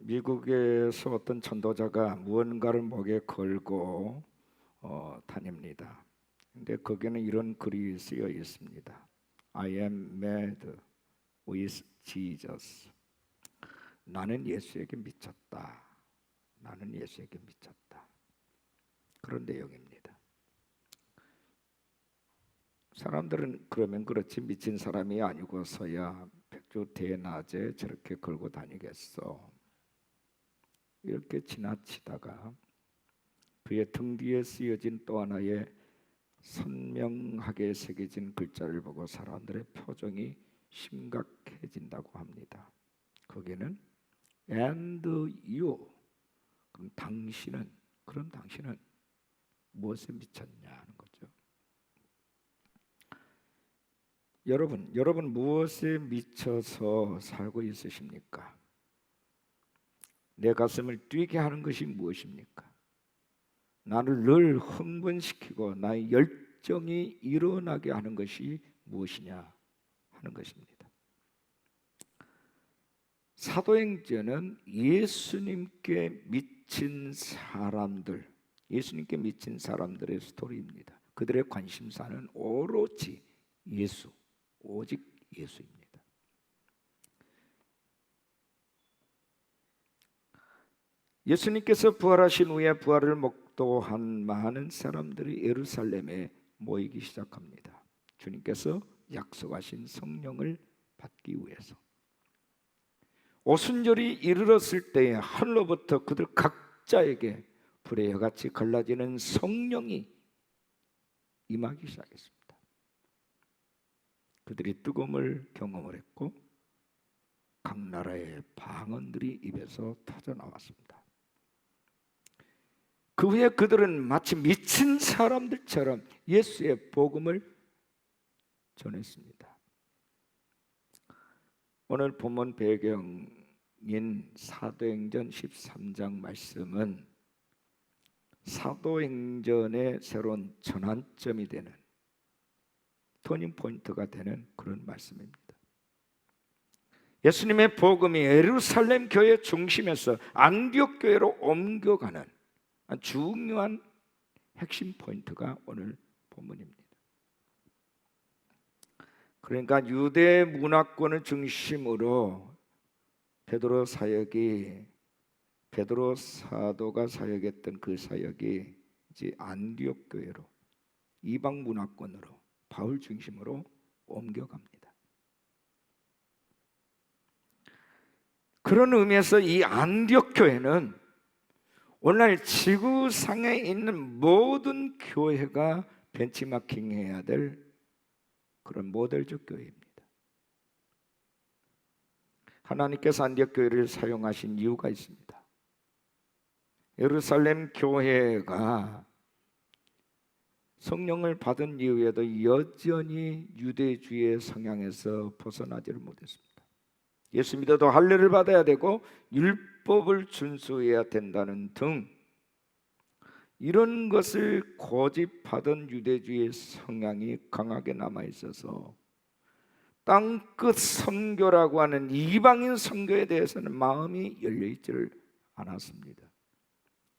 미국에서 어떤 전도자가 무언가를 목에 걸고 다닙니다. 근데 거기에는 이런 글이 쓰여 있습니다. I am mad with Jesus. 나는 예수에게 미쳤다. 나는 예수에게 미쳤다. 그런 내용입니다. 사람들은 그러면 그렇지 미친 사람이 아니고서야 백주 대낮에 저렇게 걸고 다니겠어. 이렇게 지나치다가 그의 등 뒤에 쓰여진 또 하나의 선명하게 새겨진 글자를 보고 사람들의 표정이 심각해진다고 합니다. 거기에는 and you, 그럼 당신은, 그럼 당신은 무엇에 미쳤냐 하는 거죠. 여러분 무엇에 미쳐서 살고 있으십니까? 내 가슴을 뛰게 하는 것이 무엇입니까? 나를 늘 흥분시키고 나의 열정이 일어나게 하는 것이 무엇이냐 하는 것입니다. 사도행전은 예수님께 미친 사람들의 스토리입니다. 그들의 관심사는 오로지 예수, 오직 예수입니다. 예수님께서 부활하신 후에 부활을 목도한 많은 사람들이 예루살렘에 모이기 시작합니다. 주님께서 약속하신 성령을 받기 위해서. 오순절이 이르렀을 때에 하늘로부터 그들 각자에게 불의 여같이 갈라지는 성령이 임하기 시작했습니다. 그들이 뜨거움을 경험을 했고 각 나라의 방언들이 입에서 터져 나왔습니다. 그 후에 그들은 마치 미친 사람들처럼 예수의 복음을 전했습니다. 오늘 본문 배경인 사도행전 13장 말씀은 사도행전의 새로운 전환점이 되는 터닝 포인트가 되는 그런 말씀입니다. 예수님의 복음이 예루살렘 교회 중심에서 안디옥 교회로 옮겨가는 중요한 핵심 포인트가 오늘 본문입니다. 그러니까 유대 문화권을 중심으로 베드로 사도가 사역했던 그 사역이 이제 안디옥 교회로 이방 문화권으로 바울 중심으로 옮겨갑니다. 그런 의미에서 이 안디옥 교회는 오늘날 지구상에 있는 모든 교회가 벤치마킹해야 될 그런 모델적 교회입니다. 하나님께서 안디옥 교회를 사용하신 이유가 있습니다. 예루살렘 교회가 성령을 받은 이후에도 여전히 유대주의 성향에서 벗어나지를 못했습니다. 예수 믿어도 할례를 받아야 되고 율법을 준수해야 된다는 등 이런 것을 고집하던 유대주의 성향이 강하게 남아있어서 땅끝 선교라고 하는 이방인 선교에 대해서는 마음이 열려있지를 않았습니다.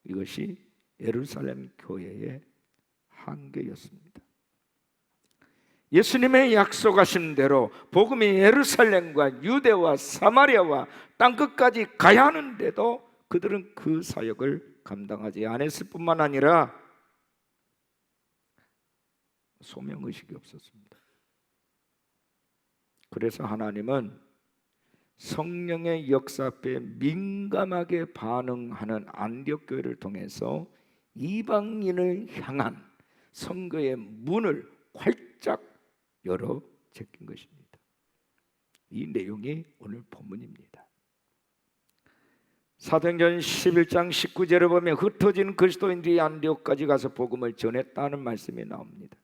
이것이 예루살렘 교회의 한계였습니다. 예수님의 약속하신 대로 복음이 예루살렘과 유대와 사마리아와 땅끝까지 가야 하는데도 그들은 그 사역을 감당하지 않았을 뿐만 아니라 소명의식이 없었습니다. 그래서 하나님은 성령의 역사 앞에 민감하게 반응하는 안디옥 교회를 통해서 이방인을 향한 선교의 문을 활짝 열어 제낀 것입니다. 이 내용이 오늘 본문입니다. 사도행전 11장 19절을 보면 흩어진 그리스도인들이 안디옥까지 가서 복음을 전했다는 말씀이 나옵니다.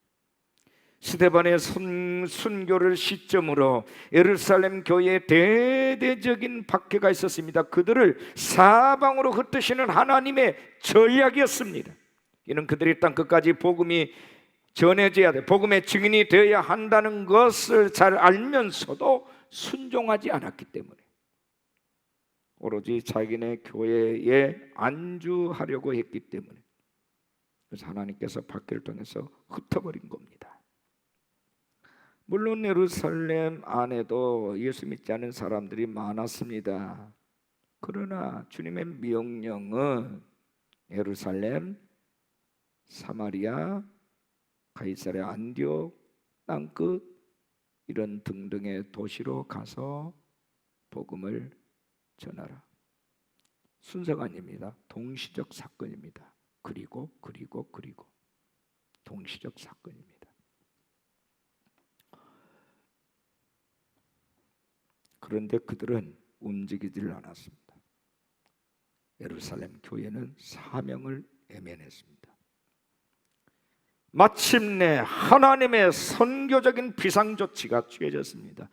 스데반의 순교를 시점으로 예루살렘 교회에 대대적인 박해가 있었습니다. 그들을 사방으로 흩으시는 하나님의 전략이었습니다. 이는 그들이 땅끝까지 복음이 전해져야 돼, 복음의 증인이 되어야 한다는 것을 잘 알면서도 순종하지 않았기 때문에 오로지 자기네 교회에 안주하려고 했기 때문에, 그래서 하나님께서 박해를 통해서 흩어버린 겁니다. 물론 예루살렘 안에도 예수 믿지 않은 사람들이 많았습니다. 그러나 주님의 명령은 예루살렘, 사마리아, 가이사랴, 안디옥, 땅끝 이런 등등의 도시로 가서 복음을 전하라. 순서가 아닙니다. 동시적 사건입니다. 그리고 동시적 사건입니다. 그런데 그들은 움직이질 않았습니다. 예루살렘 교회는 사명을 애면했습니다. 마침내 하나님의 선교적인 비상조치가 취해졌습니다.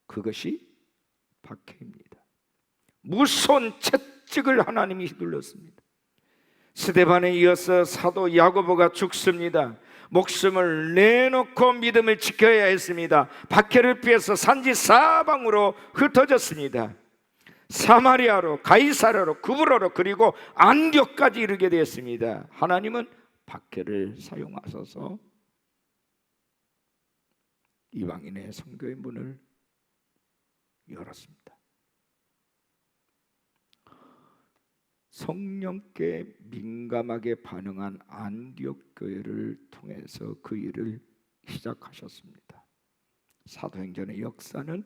그것이 박해입니다. 무서운 채찍을 하나님이 휘둘렀습니다. 스데반에 이어서 사도 야고보가 죽습니다. 목숨을 내놓고 믿음을 지켜야 했습니다. 박해를 피해서 산지 사방으로 흩어졌습니다. 사마리아로, 가이사랴로, 구브로로, 그리고 안디옥까지 이르게 되었습니다. 하나님은 박해를 사용하셔서 이방인의 선교의 문을 열었습니다. 성령께 민감하게 반응한 안디옥 교회를 통해서 그 일을 시작하셨습니다. 사도행전의 역사는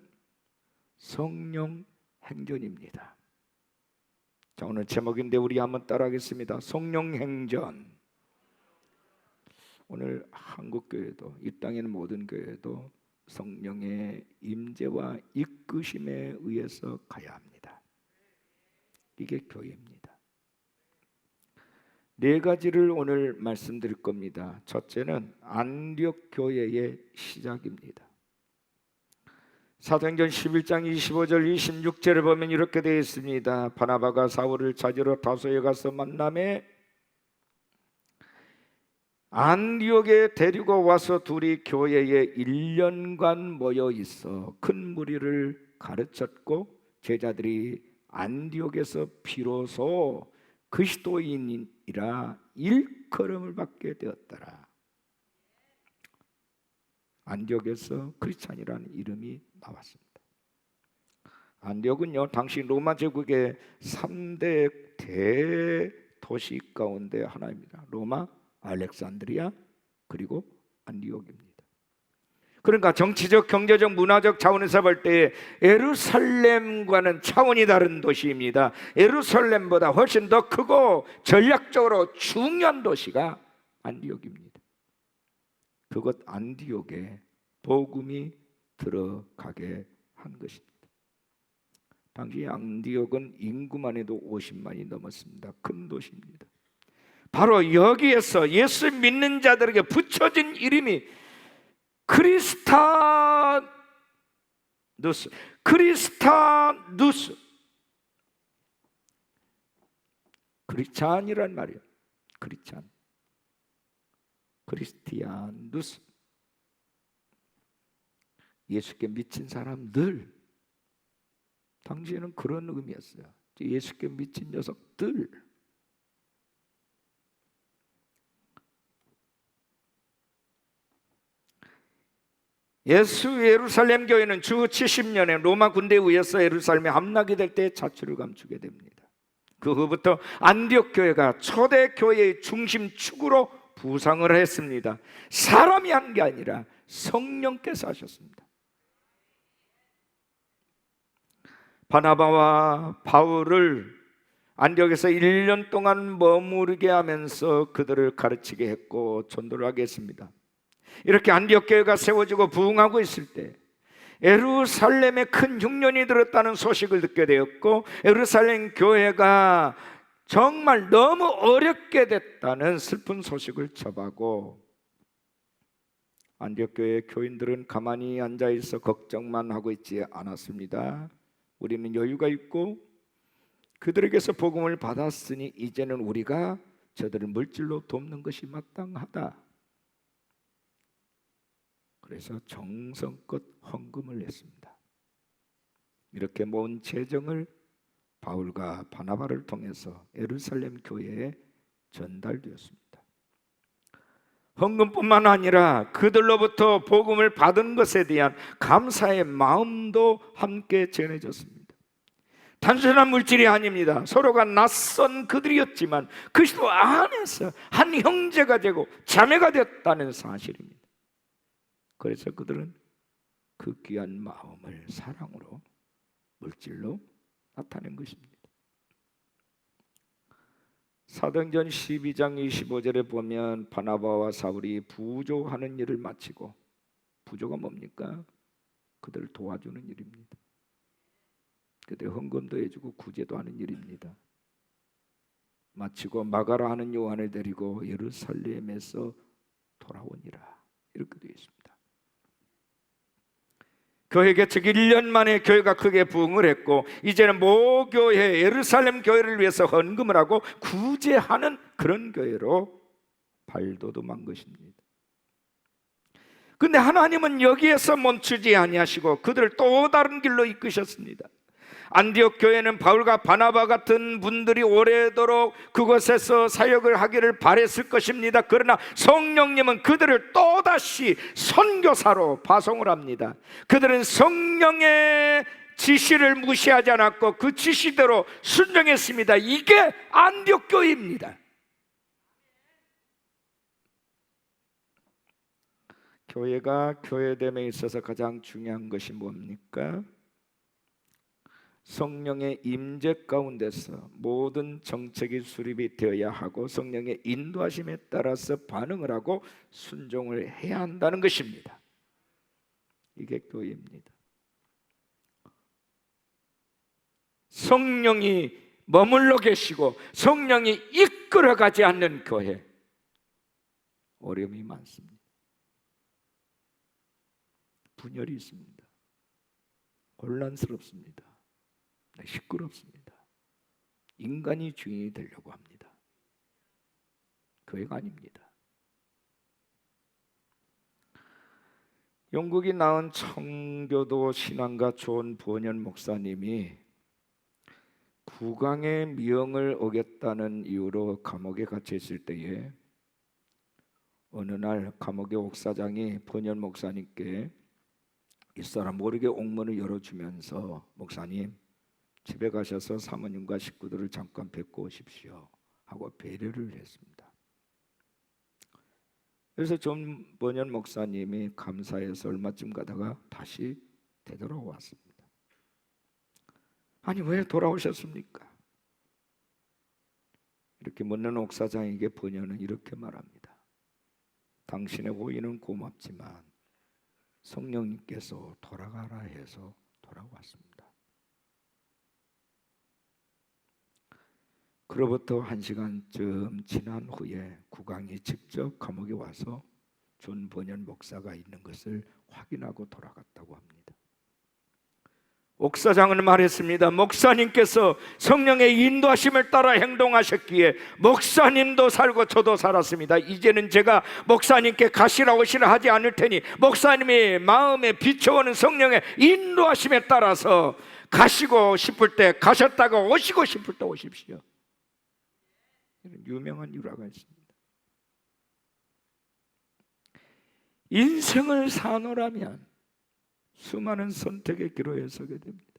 성령 행전입니다. 자, 오늘 제목인데 우리 한번 따라하겠습니다. 성령 행전. 오늘 한국 교회도, 이 땅에 있는 모든 교회도 성령의 임재와 이끄심에 의해서 가야 합니다. 이게 교회입니다. 네 가지를 오늘 말씀드릴 겁니다. 첫째는 안디옥 교회의 시작입니다. 사도행전 11장 25절 26절을 보면 이렇게 되어 있습니다. 바나바가 사울을 찾으러 다소에 가서 만남에 안디옥에 데리고 와서 둘이 교회에 1년간 모여 있어 큰 무리를 가르쳤고 제자들이 안디옥에서 비로소 그리스도인이라 일컬음을 받게 되었더라. 안디옥에서 크리스찬이라는 이름이 나왔습니다. 안디옥은요, 당시 로마 제국의 3대 대도시 가운데 하나입니다. 로마, 알렉산드리아, 그리고 안디옥입니다. 그러니까 정치적, 경제적, 문화적 차원에서 볼 때 예루살렘과는 차원이 다른 도시입니다. 예루살렘보다 훨씬 더 크고 전략적으로 중요한 도시가 안디옥입니다. 그곳 안디옥에 복음이 들어가게 한 것입니다. 당시 안디옥은 인구만 해도 50만이 넘었습니다. 큰 도시입니다. 바로 여기에서 예수 믿는 자들에게 붙여진 이름이 크리스타누스, 크리스찬이란 말이에요. 크리스찬, 크리스티아누스, 예수께 미친 사람들. 당시에는 그런 의미였어요. 예수께 미친 녀석들. 예루살렘 교회는 주 70년에 로마 군대에 의해서 예루살렘에 함락이 될 때 자취를 감추게 됩니다. 그 후부터 안디옥 교회가 초대 교회의 중심축으로 부상을 했습니다. 사람이 한 게 아니라 성령께서 하셨습니다. 바나바와 바울을 안디옥에서 1년 동안 머무르게 하면서 그들을 가르치게 했고 전도를 하게 했습니다. 이렇게 안디옥 교회가 세워지고 부흥하고 있을 때 예루살렘에 큰 흉년이 들었다는 소식을 듣게 되었고, 예루살렘 교회가 정말 너무 어렵게 됐다는 슬픈 소식을 접하고, 안디옥 교회 교인들은 가만히 앉아 있어 걱정만 하고 있지 않았습니다. 우리는 여유가 있고 그들에게서 복음을 받았으니 이제는 우리가 저들을 물질로 돕는 것이 마땅하다. 그래서 정성껏 헌금을 했습니다. 이렇게 모은 재정을 바울과 바나바를 통해서 예루살렘 교회에 전달되었습니다. 헌금뿐만 아니라 그들로부터 복음을 받은 것에 대한 감사의 마음도 함께 전해졌습니다. 단순한 물질이 아닙니다. 서로가 낯선 그들이었지만 그리스도 안에서 한 형제가 되고 자매가 되었다는 사실입니다. 그래서 그들은 그 귀한 마음을 사랑으로, 물질로 나타낸 것입니다. 사도행전 12장 25절에 보면 바나바와 사울이 부조하는 일을 마치고, 부조가 뭡니까? 그들을 도와주는 일입니다. 그들 헌금도 해주고 구제도 하는 일입니다. 마치고 마가라 하는 요한을 데리고 예루살렘에서 돌아오니라, 이렇게 되어 있습니다. 교회 개척 1년 만에 교회가 크게 부흥을 했고, 이제는 모교회 예루살렘 교회를 위해서 헌금을 하고 구제하는 그런 교회로 발돋움한 것입니다. 그런데 하나님은 여기에서 멈추지 아니하시고 그들을 또 다른 길로 이끄셨습니다. 안디옥 교회는 바울과 바나바 같은 분들이 오래도록 그곳에서 사역을 하기를 바랬을 것입니다. 그러나 성령님은 그들을 또다시 선교사로 파송을 합니다. 그들은 성령의 지시를 무시하지 않았고 그 지시대로 순종했습니다. 이게 안디옥 교회입니다. 교회가 교회됨에 있어서 가장 중요한 것이 뭡니까? 성령의 임재 가운데서 모든 정책이 수립이 되어야 하고 성령의 인도하심에 따라서 반응을 하고 순종을 해야 한다는 것입니다. 이게 교회입니다. 성령이 머물러 계시고 성령이 이끌어가지 않는 교회, 어려움이 많습니다. 분열이 있습니다. 혼란스럽습니다. 시끄럽습니다. 인간이 주인이 되려고 합니다. 교회가 아닙니다. 영국이 낳은 청교도 신앙가 존 버년 목사님이 국왕의 미형을 어겼다는 이유로 감옥에 갇혀 있을 때에 어느 날 감옥의 옥사장이 버년 목사님께 있어라 모르게 옥문을 열어주면서, 목사님 집에 가셔서 사모님과 식구들을 잠깐 뵙고 오십시오 하고 배려를 했습니다. 그래서 존 버년 목사님이 감사해서 얼마쯤 가다가 다시 되돌아왔습니다. 아니 왜 돌아오셨습니까? 이렇게 묻는 옥사장에게 버년은 이렇게 말합니다. 당신의 호의는 고맙지만 성령님께서 돌아가라 해서 돌아왔습니다. 그로부터 1시간쯤 지난 후에 국왕이 직접 감옥에 와서 존 버년 목사가 있는 것을 확인하고 돌아갔다고 합니다. 옥사장은 말했습니다. 목사님께서 성령의 인도하심을 따라 행동하셨기에 목사님도 살고 저도 살았습니다. 이제는 제가 목사님께 가시라 오시라 하지 않을 테니 목사님의 마음에 비춰오는 성령의 인도하심에 따라서 가시고 싶을 때 가셨다가 오시고 싶을 때 오십시오. 이런 유명한 일화가 있습니다. 인생을 사노라면 수많은 선택의 기로에 서게 됩니다.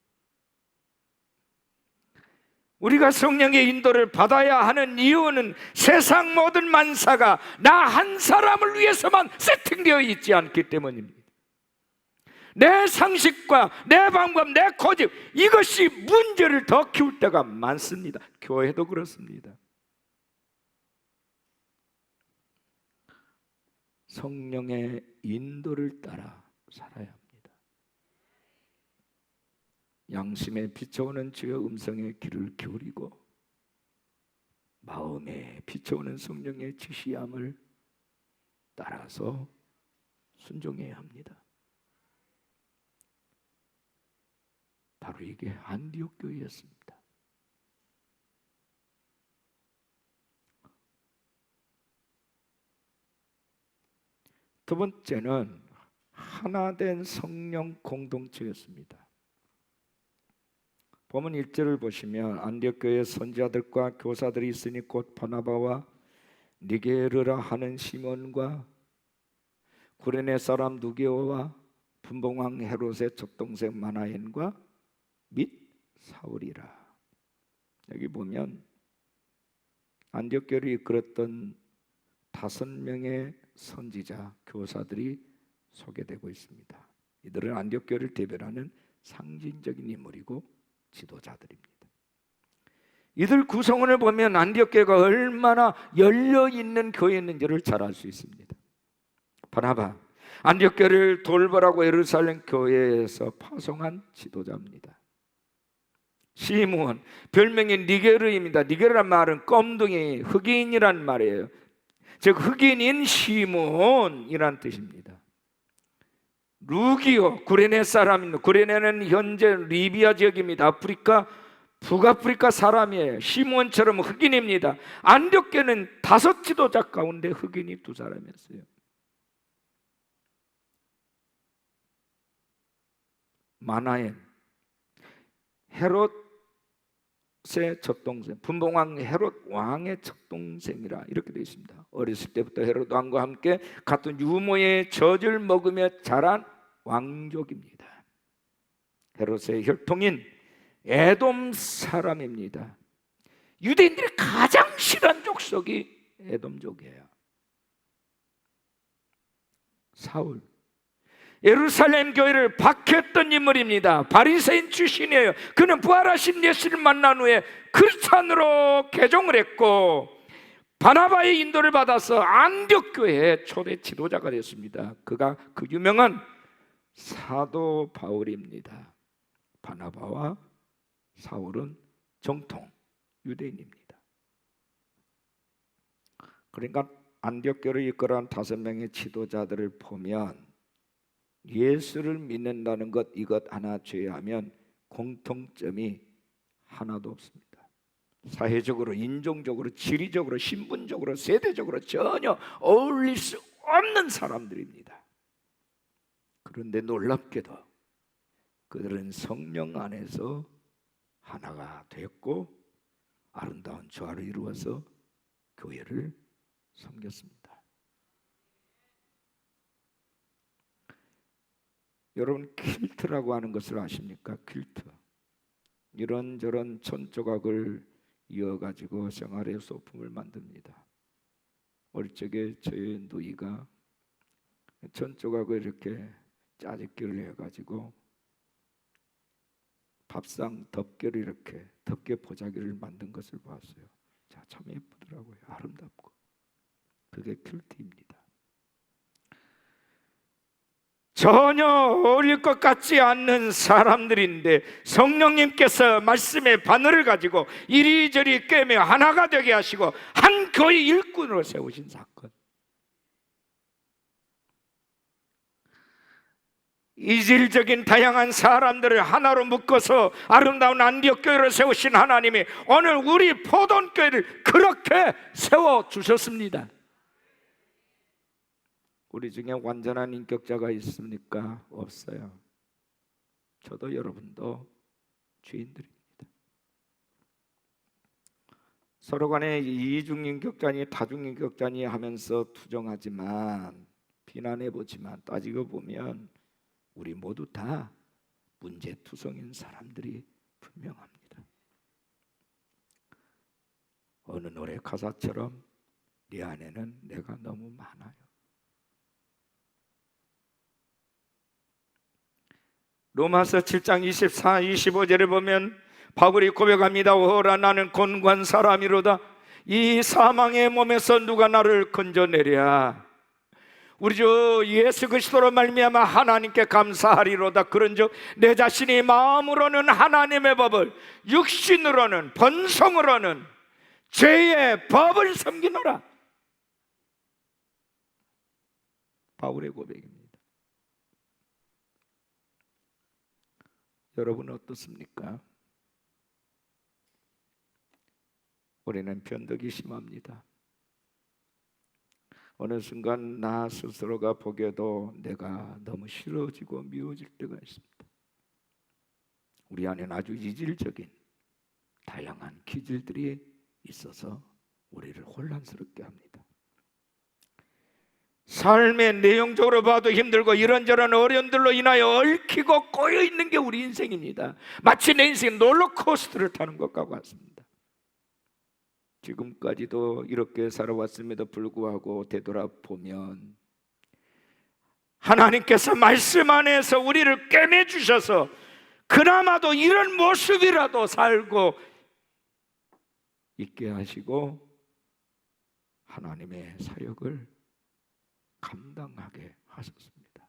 우리가 성령의 인도를 받아야 하는 이유는 세상 모든 만사가 나 한 사람을 위해서만 세팅되어 있지 않기 때문입니다. 내 상식과 내 방법, 내 고집, 이것이 문제를 더 키울 때가 많습니다. 교회도 그렇습니다. 성령의 인도를 따라 살아야 합니다. 양심에 비춰오는 주의 음성에 귀를 기울이고 마음에 비춰오는 성령의 지시함을 따라서 순종해야 합니다. 바로 이게 안디옥 교회였습니다. 두 번째는 하나된 성령 공동체였습니다. 보면 1절을 보시면 안디옥 교회에 선지자들과 교사들이 있으니 곧 바나바와 니게르라 하는 시몬과 구레네 사람 누게오와 분봉왕 헤롯의 첩동생 마나엔과 및 사울이라. 여기 보면 안디옥 교회를 이끌었던 5명의 선지자, 교사들이 소개되고 있습니다. 이들은 안디옥 교회를 대변하는 상징적인 인물이고 지도자들입니다. 이들 구성원을 보면 안디옥 교회가 얼마나 열려있는 교회였는지를 잘 알 수 있습니다. 바나바, 안디옥 교회를 돌보라고 예루살렘 교회에서 파송한 지도자입니다. 시므온, 별명이 니게르입니다. 니게르란 말은 껌둥이, 흑인이란 말이에요. 즉 흑인인 시므온이란 뜻입니다. 루기오, 구레네 사람입니다. 구레네는 현재 리비아 지역입니다. 아프리카, 북아프리카 사람이에요. 시므온처럼 흑인입니다. 안디옥 교회는 5 지도자 가운데 흑인이 2 사람이었어요. 마나엔, 헤롯의 첩동생, 분봉왕 헤롯 왕의 첩동생이라 이렇게 되어 있습니다. 어렸을 때부터 헤롯 왕과 함께 같은 유모의 젖을 먹으며 자란 왕족입니다. 헤롯의 혈통인 에돔 사람입니다. 유대인들이 가장 싫어하는 족속이 에돔족이에요. 사울, 예루살렘 교회를 박해했던 인물입니다. 바리새인 출신이에요. 그는 부활하신 예수를 만난 후에 크리스찬으로 개종을 했고 바나바의 인도를 받아서 안디옥 교회의 초대 지도자가 됐습니다. 그가 그 유명한 사도 바울입니다. 바나바와 사울은 정통 유대인입니다. 그러니까 안디옥 교회를 이끌어간 5명의 지도자들을 보면 예수를 믿는다는 것, 이것 하나 제외하면 공통점이 하나도 없습니다. 사회적으로, 인종적으로, 지리적으로, 신분적으로, 세대적으로 전혀 어울릴 수 없는 사람들입니다. 그런데 놀랍게도 그들은 성령 안에서 하나가 됐고 아름다운 조화를 이루어서 교회를 섬겼습니다. 여러분, 퀼트라고 하는 것을 아십니까? 퀼트. 이런저런 천조각을 이어가지고 생활의 소품을 만듭니다. 어릴 적에 저희 누이가 천조각을 이렇게 짜집기를 해가지고 밥상 덮개를 이렇게 덮개 보자기를 만든 것을 봤어요. 자, 참 예쁘더라고요. 아름답고. 그게 퀼트입니다. 전혀 어울릴 것 같지 않는 사람들인데 성령님께서 말씀의 바늘을 가지고 이리저리 꿰매 하나가 되게 하시고 한 교회 일꾼으로 세우신 사건. 이질적인 다양한 사람들을 하나로 묶어서 아름다운 안디옥 교회를 세우신 하나님이 오늘 우리 포돈교회를 그렇게 세워주셨습니다. 우리 중에 완전한 인격자가 있습니까? 없어요. 저도 여러분도 죄인들입니다. 서로 간에 이중인격자니 다중인격자니 하면서 투정하지만 비난해보지만 따지고 보면 우리 모두 다 문제투성인 사람들이 분명합니다. 어느 노래 가사처럼 네 안에는 내가 너무 많아요. 로마서 7장 24, 25절을 보면 바울이 고백합니다. 오라 나는 곤고한 사람이로다. 이 사망의 몸에서 누가 나를 건져내랴. 우리 주 예수 그리스도로 말미암아 하나님께 감사하리로다. 그런즉 내 자신이 마음으로는 하나님의 법을, 육신으로는 번성으로는 죄의 법을 섬기노라. 바울의 고백입니다. 여러분 어떻습니까? 우리는 변덕이 심합니다. 어느 순간 나 스스로가 보기에도 내가 너무 싫어지고 미워질 때가 있습니다. 우리 안에는 아주 이질적인 다양한 기질들이 있어서 우리를 혼란스럽게 합니다. 삶의 내용적으로 봐도 힘들고 이런저런 어려움들로 인하여 얽히고 꼬여 있는 게 우리 인생입니다. 마치 내 인생 롤러코스터를 타는 것과 같습니다. 지금까지도 이렇게 살아왔음에도 불구하고 되돌아보면 하나님께서 말씀 안에서 우리를 꿰매주셔서 그나마도 이런 모습이라도 살고 있게 하시고 하나님의 사역을 감당하게 하셨습니다.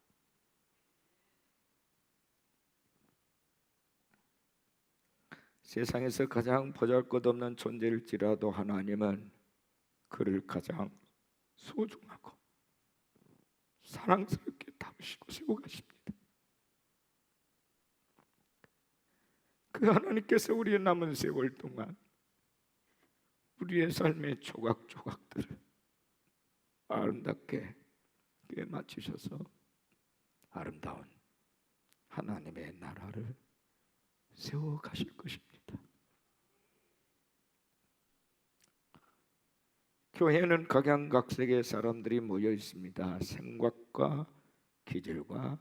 세상에서 가장 보잘것없는 존재일지라도 하나님은 그를 가장 소중하고 사랑스럽게 다루시고 세워가십니다. 그 하나님께서 우리의 남은 세월 동안 우리의 삶의 조각조각들을 아름답게 맞추셔서 아름다운 하나님의 나라를 세워가실 것입니다. 교회는 각양각색의 사람들이 모여 있습니다. 생각과 기질과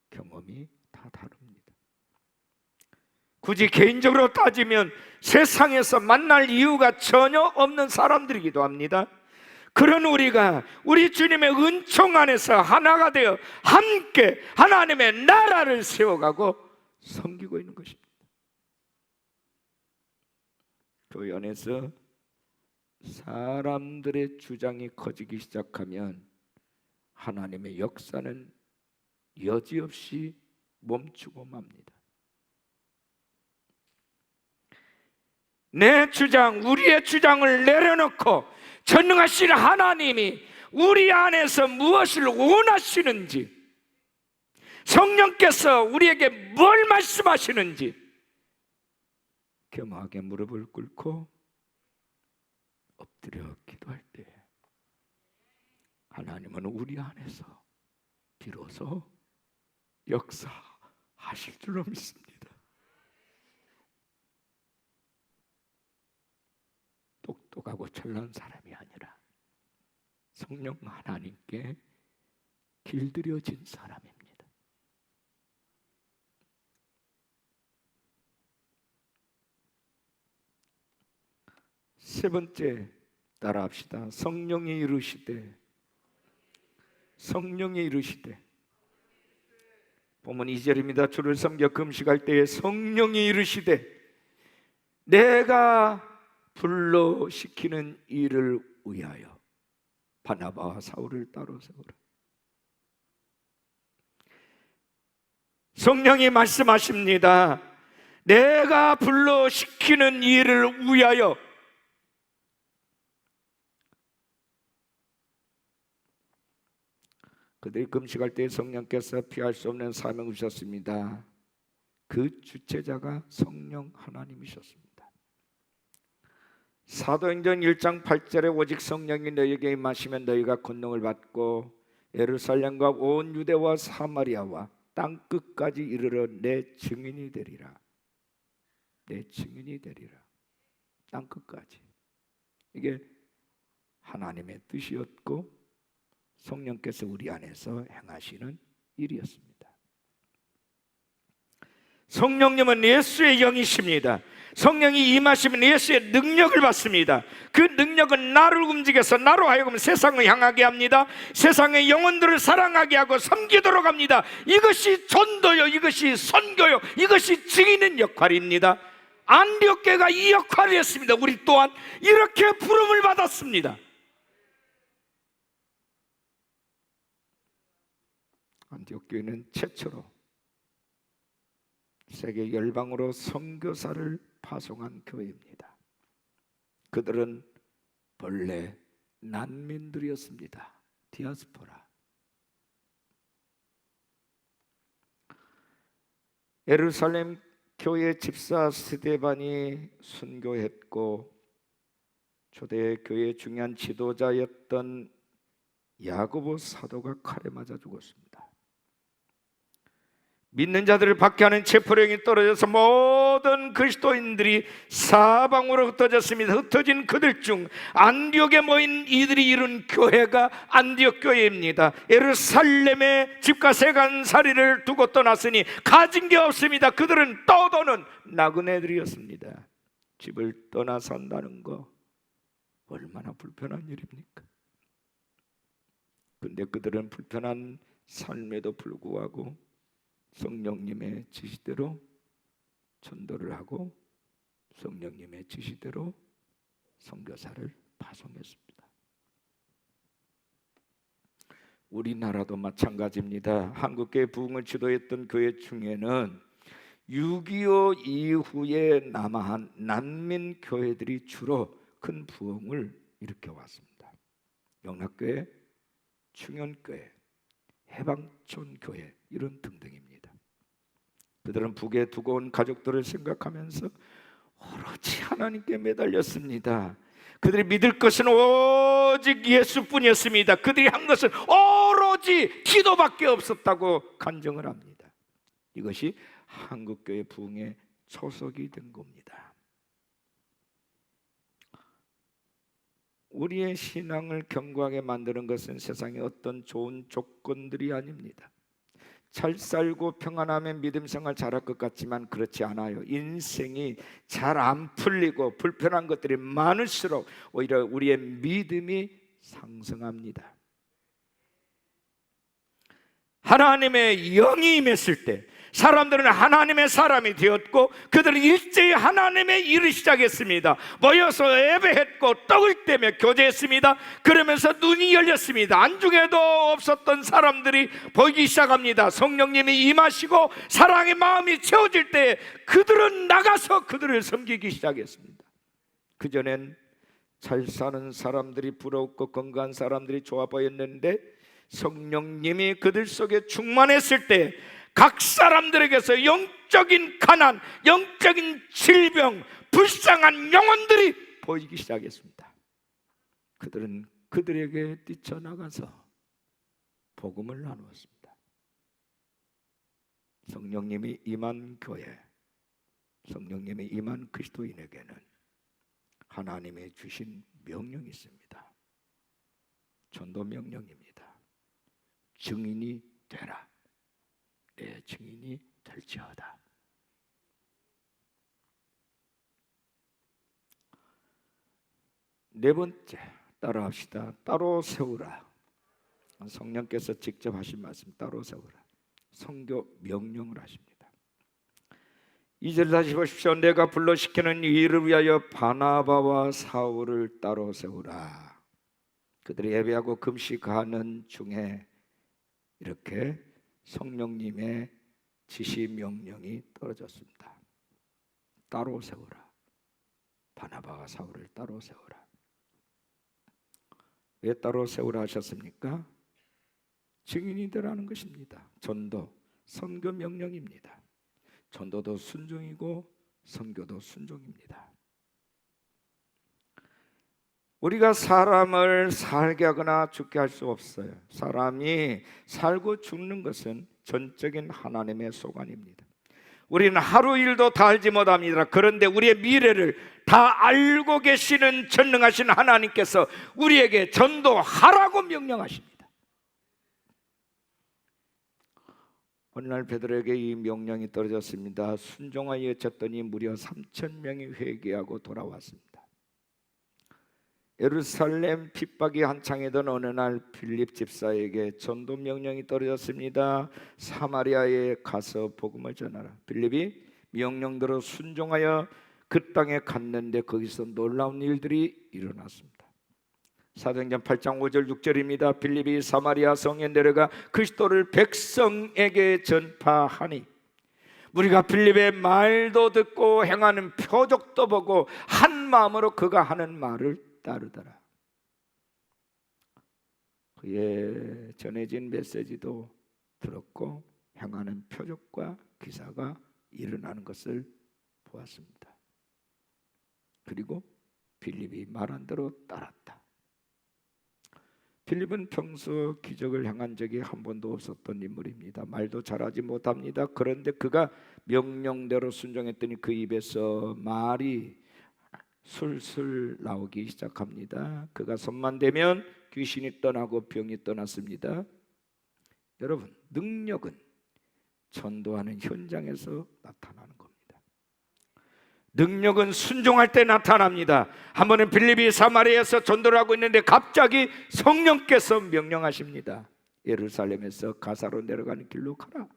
경험이 다 다릅니다. 굳이 개인적으로 따지면 세상에서 만날 이유가 전혀 없는 사람들이기도 합니다. 그런 우리가 우리 주님의 은총 안에서 하나가 되어 함께 하나님의 나라를 세워가고 섬기고 있는 것입니다. 교회 안에서 사람들의 주장이 커지기 시작하면 하나님의 역사는 여지없이 멈추고 맙니다. 내 주장, 우리의 주장을 내려놓고 전능하신 하나님이 우리 안에서 무엇을 원하시는지, 성령께서 우리에게 뭘 말씀하시는지 겸허하게 무릎을 꿇고 엎드려 기도할 때 하나님은 우리 안에서 비로소 역사하실 줄로 믿습니다. 똑똑하고 철난 사람이 아니라 성령 하나님께 길들여진 사람입니다. 세 번째 따라합시다. 성령이 이르시되 보면 2절입니다. 주를 섬겨 금식할 때에 성령이 이르시되 내가 불러 시키는 일을 위하여 바나바와 사울을 따로 세우라. 성령이 말씀하십니다. 내가 불러 시키는 일을 위하여. 그들이 금식할 때 성령께서 피할 수 없는 사명을 주셨습니다. 그 주체자가 성령 하나님이셨습니다. 사도행전 1장 8절에 오직 성령이 너희에게 임하시면 너희가 권능을 받고 예루살렘과 온 유대와 사마리아와 땅 끝까지 이르러 내 증인이 되리라. 내 증인이 되리라. 땅 끝까지. 이게 하나님의 뜻이었고 성령께서 우리 안에서 행하시는 일이었습니다. 성령님은 예수의 영이십니다. 성령이 임하시면 예수의 능력을 받습니다. 그 능력은 나를 움직여서 나로 하여금 세상을 향하게 합니다. 세상의 영혼들을 사랑하게 하고 섬기도록 합니다. 이것이 전도요, 이것이 선교요, 이것이 증인의 역할입니다. 안디옥교회가 이 역할을 했습니다. 우리 또한 이렇게 부름을 받았습니다. 안디옥교회는 최초로 세계 열방으로 선교사를 파송한 교회입니다. 그들은 본래 난민들이었습니다. 디아스포라. 예루살렘 교회 집사 스데반이 순교했고 초대 교회의 중요한 지도자였던 야고보 사도가 칼에 맞아 죽었습니다. 믿는 자들을 박해하는 체포령이 떨어져서 모든 그리스도인들이 사방으로 흩어졌습니다. 흩어진 그들 중 안디옥에 모인 이들이 이룬 교회가 안디옥 교회입니다. 예루살렘에 집과 세간살이를 두고 떠났으니 가진 게 없습니다. 그들은 떠도는 나그네들이었습니다. 집을 떠나 산다는 거 얼마나 불편한 일입니까? 근데 그들은 불편한 삶에도 불구하고 성령님의 지시대로 전도를 하고 성령님의 지시대로 선교사를 파송했습니다. 우리나라도 마찬가지입니다. 한국교회 부흥을 주도했던 교회 중에는 6.25 이후에 남아한 난민 교회들이 주로 큰 부흥을 일으켜왔습니다. 영락교회, 충현교회, 해방촌교회 이런 등등입니다. 그들은 북에 두고 온 가족들을 생각하면서 오로지 하나님께 매달렸습니다. 그들이 믿을 것은 오직 예수뿐이었습니다. 그들이 한 것은 오로지 기도밖에 없었다고 간증을 합니다. 이것이 한국교회 부흥의 초석이 된 겁니다. 우리의 신앙을 견고하게 만드는 것은 세상의 어떤 좋은 조건들이 아닙니다. 잘 살고 평안하면 믿음 생활 잘할 것 같지만 그렇지 않아요. 인생이 잘 안 풀리고 불편한 것들이 많을수록 오히려 우리의 믿음이 상승합니다. 하나님의 영이 임했을 때 사람들은 하나님의 사람이 되었고 그들은 일제히 하나님의 일을 시작했습니다. 모여서 예배했고 떡을 떼며 교제했습니다. 그러면서 눈이 열렸습니다. 안중에도 없었던 사람들이 보이기 시작합니다. 성령님이 임하시고 사랑의 마음이 채워질 때 그들은 나가서 그들을 섬기기 시작했습니다. 그전엔 잘 사는 사람들이 부럽고 건강한 사람들이 좋아 보였는데 성령님이 그들 속에 충만했을 때 각 사람들에게서 영적인 가난, 영적인 질병, 불쌍한 영혼들이 보이기 시작했습니다. 그들은 그들에게 뛰쳐나가서 복음을 나누었습니다. 성령님이 임한 교회, 성령님이 임한 그리스도인에게는 하나님의 주신 명령이 있습니다. 전도 명령입니다. 증인이 되라. 내 증인이 될지어다. 네 번째, 따라합시다. 따로 세우라. 성령께서 직접 하신 말씀, 따로 세우라. 선교 명령을 하십니다. 2절 다시 보십시오. 내가 불러시키는 이 일을 위하여 바나바와 사울을 따로 세우라. 그들이 예배하고 금식하는 중에 이렇게 성령님의 지시 명령이 떨어졌습니다. 따로 세우라. 바나바와 사울을 따로 세우라. 왜 따로 세우라 하셨습니까? 증인이 되라는 것입니다. 전도, 선교 명령입니다. 전도도 순종이고 선교도 순종입니다. 우리가 사람을 살게 하거나 죽게 할 수 없어요. 사람이 살고 죽는 것은 전적인 하나님의 소관입니다. 우리는 하루 일도 다 알지 못합니다. 그런데 우리의 미래를 다 알고 계시는 전능하신 하나님께서 우리에게 전도하라고 명령하십니다. 어느 날 베드로에게 이 명령이 떨어졌습니다. 순종하여 쳤더니 무려 3,000명이 회개하고 돌아왔습니다. 예루살렘 핍박이 한창이던 어느 날 빌립 집사에게 전도 명령이 떨어졌습니다. 사마리아에 가서 복음을 전하라. 빌립이 명령대로 순종하여 그 땅에 갔는데 거기서 놀라운 일들이 일어났습니다. 사도행전 8장 5절 6절입니다. 빌립이 사마리아 성에 내려가 그리스도를 백성에게 전파하니 우리가 빌립의 말도 듣고 행하는 표적도 보고 한 마음으로 그가 하는 말을 따르더라. 그의 전해진 메시지도 들었고 행하는 표적과 기사가 일어나는 것을 보았습니다. 그리고 빌립이 말한 대로 따랐다. 필립은 평소 기적을 향한 적이 한 번도 없었던 인물입니다. 말도 잘하지 못합니다. 그런데 그가 명령대로 순종했더니 그 입에서 말이 술술 나오기 시작합니다. 그가 손만 대면 귀신이 떠나고 병이 떠났습니다. 여러분, 능력은 전도하는 현장에서 나타나는 겁니다. 능력은 순종할 때 나타납니다. 한 번은 빌립이 사마리아에서 전도를 하고 있는데 갑자기 성령께서 명령하십니다. 예루살렘에서 가사로 내려가는 길로 가라.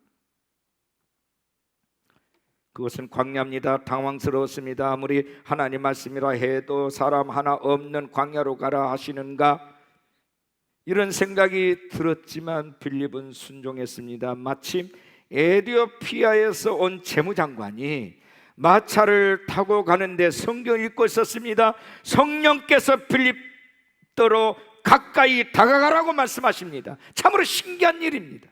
그것은 광야입니다. 당황스러웠습니다. 아무리 하나님 말씀이라 해도 사람 하나 없는 광야로 가라 하시는가, 이런 생각이 들었지만 빌립은 순종했습니다. 마침 에티오피아에서 온 재무장관이 마차를 타고 가는데 성경을 읽고 있었습니다. 성령께서 빌립더로 가까이 다가가라고 말씀하십니다. 참으로 신기한 일입니다.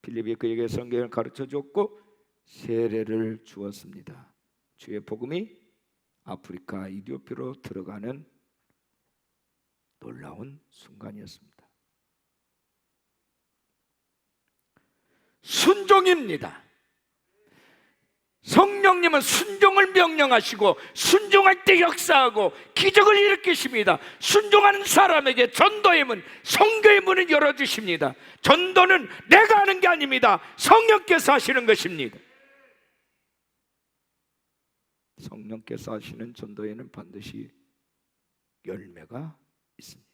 빌립이 그에게 성경을 가르쳐 줬고 세례를 주었습니다. 주의 복음이 아프리카 이디오피아로 들어가는 놀라운 순간이었습니다. 순종입니다. 성령님은 순종을 명령하시고 순종할 때 역사하고 기적을 일으키십니다. 순종하는 사람에게 전도의 문, 선교의 문을 열어주십니다. 전도는 내가 하는 게 아닙니다. 성령께서 하시는 것입니다. 성령께서 하시는 전도에는 반드시 열매가 있습니다.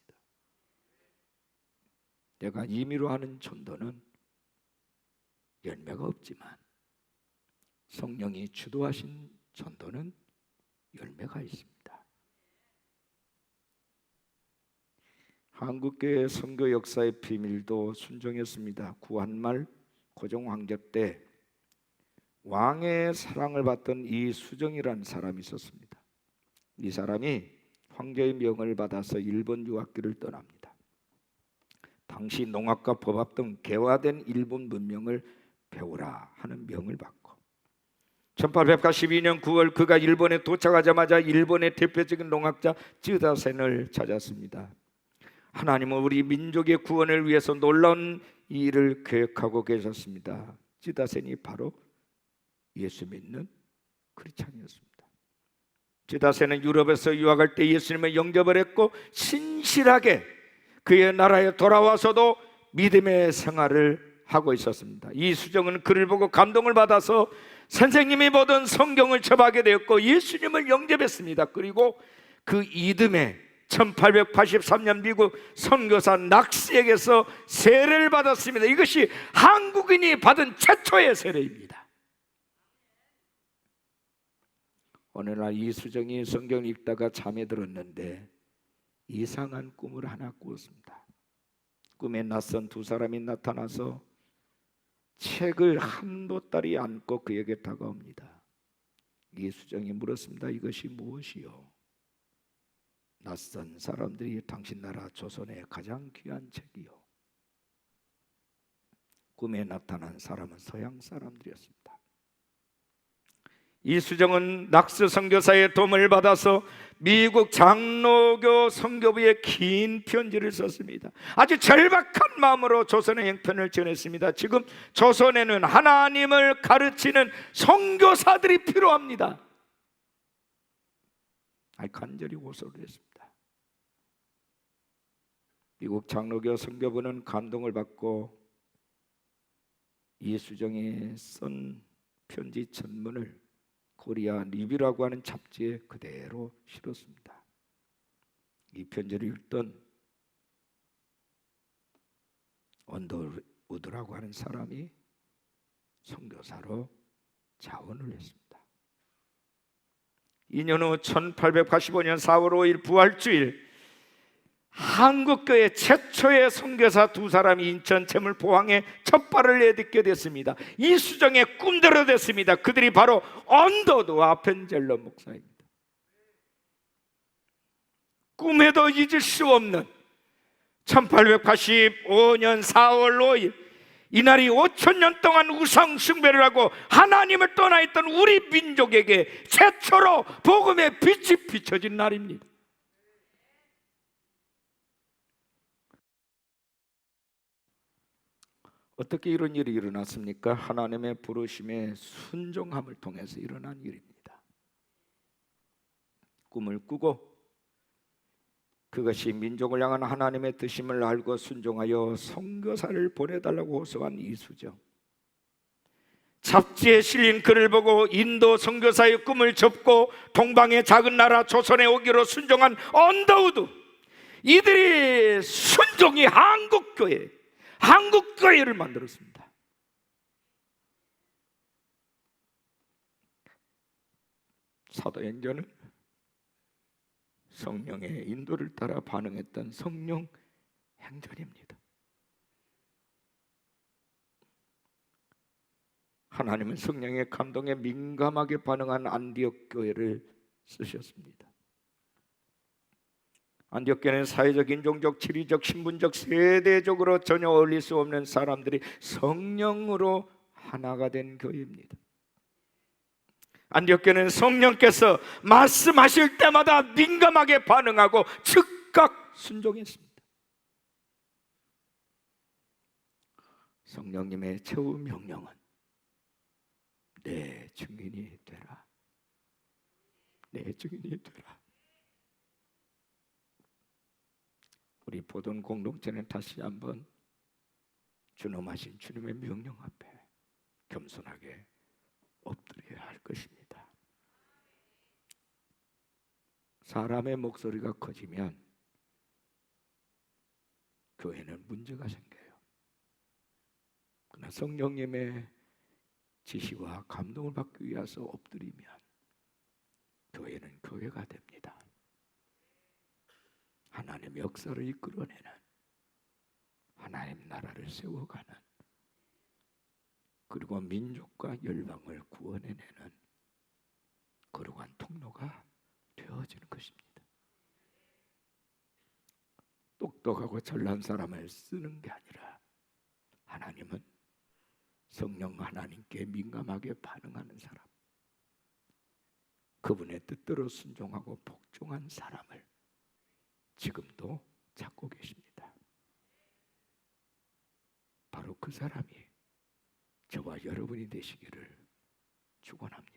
내가 임의로 하는 전도는 열매가 없지만 성령이 주도하신 전도는 열매가 있습니다. 한국교회 선교 역사의 비밀도 순종이었습니다. 구한말 고종 황제 때 왕의 사랑을 받던 이수정이라는 사람이 있었습니다. 이 사람이 황제의 명을 받아서 일본 유학길을 떠납니다. 당시 농학과 법학 등 개화된 일본 문명을 배우라 하는 명을 받고 1882년 9월 그가 일본에 도착하자마자 일본의 대표적인 농학자 쯔다센을 찾았습니다. 하나님은 우리 민족의 구원을 위해서 놀라운 일을 계획하고 계셨습니다. 쯔다센이 바로 예수 믿는 크리스찬이었습니다. 쯔다센은 유럽에서 유학할 때 예수님을 영접을 했고 신실하게 그의 나라에 돌아와서도 믿음의 생활을 하고 있었습니다. 이수정은 그를 보고 감동을 받아서 선생님이 보던 성경을 접하게 되었고 예수님을 영접했습니다. 그리고 그 이듬해 1883년 미국 선교사 낙스에게서 세례를 받았습니다. 이것이 한국인이 받은 최초의 세례입니다. 어느 날 이수정이 성경을 읽다가 잠에 들었는데 이상한 꿈을 하나 꾸었습니다. 꿈에 낯선 두 사람이 나타나서 책을 한 보따리 안고 그에게 다가옵니다. 이수정이 물었습니다. 이것이 무엇이요? 낯선 사람들이 당신 나라 조선의 가장 귀한 책이요. 꿈에 나타난 사람은 서양 사람들이었습니다. 이수정은 낙스 선교사의 도움을 받아서 미국 장로교 선교부에 긴 편지를 썼습니다. 아주 절박한 마음으로 조선의 형편을 전했습니다. 지금 조선에는 하나님을 가르치는 선교사들이 필요합니다. 간절히 호소를 했습니다. 미국 장로교 선교부는 감동을 받고 이수정이 쓴 편지 전문을 코리아 리뷰라고 하는 잡지에 그대로 실었습니다. 이 편지를 읽던 언더우드라고 하는 사람이 선교사로 자원을 했습니다. 2년 후 1885년 4월 5일 부활주일 한국교회 최초의 선교사 두 사람이 인천 채물포항에 첫 발을 내딛게 됐습니다. 이수정의 꿈대로 됐습니다. 그들이 바로 언더우드와 펜젤러 목사입니다. 꿈에도 잊을 수 없는 1885년 4월 5일 이날이 5,000년 동안 우상 숭배를 하고 하나님을 떠나 있던 우리 민족에게 최초로 복음의 빛이 비춰진 날입니다. 어떻게 이런 일이 일어났습니까? 하나님의 부르심에 순종함을 통해서 일어난 일입니다. 꿈을 꾸고 그것이 민족을 향한 하나님의 뜻임을 알고 순종하여 선교사를 보내달라고 호소한 이수죠. 잡지에 실린 글을 보고 인도 선교사의 꿈을 접고 동방의 작은 나라 조선에 오기로 순종한 언더우드, 이들이 순종이 한국교회를 만들었습니다. 사도행전은 성령의 인도를 따라 반응했던 성령 행전입니다. 하나님은 성령의 감동에 민감하게 반응한 안디옥 교회를 쓰셨습니다. 안디옥 교회는 사회적, 인종적, 지리적, 신분적, 세대적으로 전혀 어울릴 수 없는 사람들이 성령으로 하나가 된 교회입니다. 안디옥 교회는 성령께서 말씀하실 때마다 민감하게 반응하고 즉각 순종했습니다. 성령님의 최후 명령은 내 증인이 되라. 내 증인이 되라. 우리 보던 공동체는 다시 한번 준엄하신 주님의 명령 앞에 겸손하게 엎드려야 할 것입니다. 사람의 목소리가 커지면 교회는 문제가 생겨요. 그러나 성령님의 지시와 감동을 받기 위해서 엎드리면 교회는 교회가 됩니다. 하나님의 역사를 이끌어내는, 하나님 나라를 세워가는, 그리고 민족과 열방을 구원해내는 그러한 통로가 되어지는 것입니다. 똑똑하고 잘난 사람을 쓰는 게 아니라 하나님은 성령 하나님께 민감하게 반응하는 사람, 그분의 뜻대로 순종하고 복종한 사람을 지금도 찾고 계십니다. 바로 그 사람이 저와 여러분이 되시기를 축원합니다.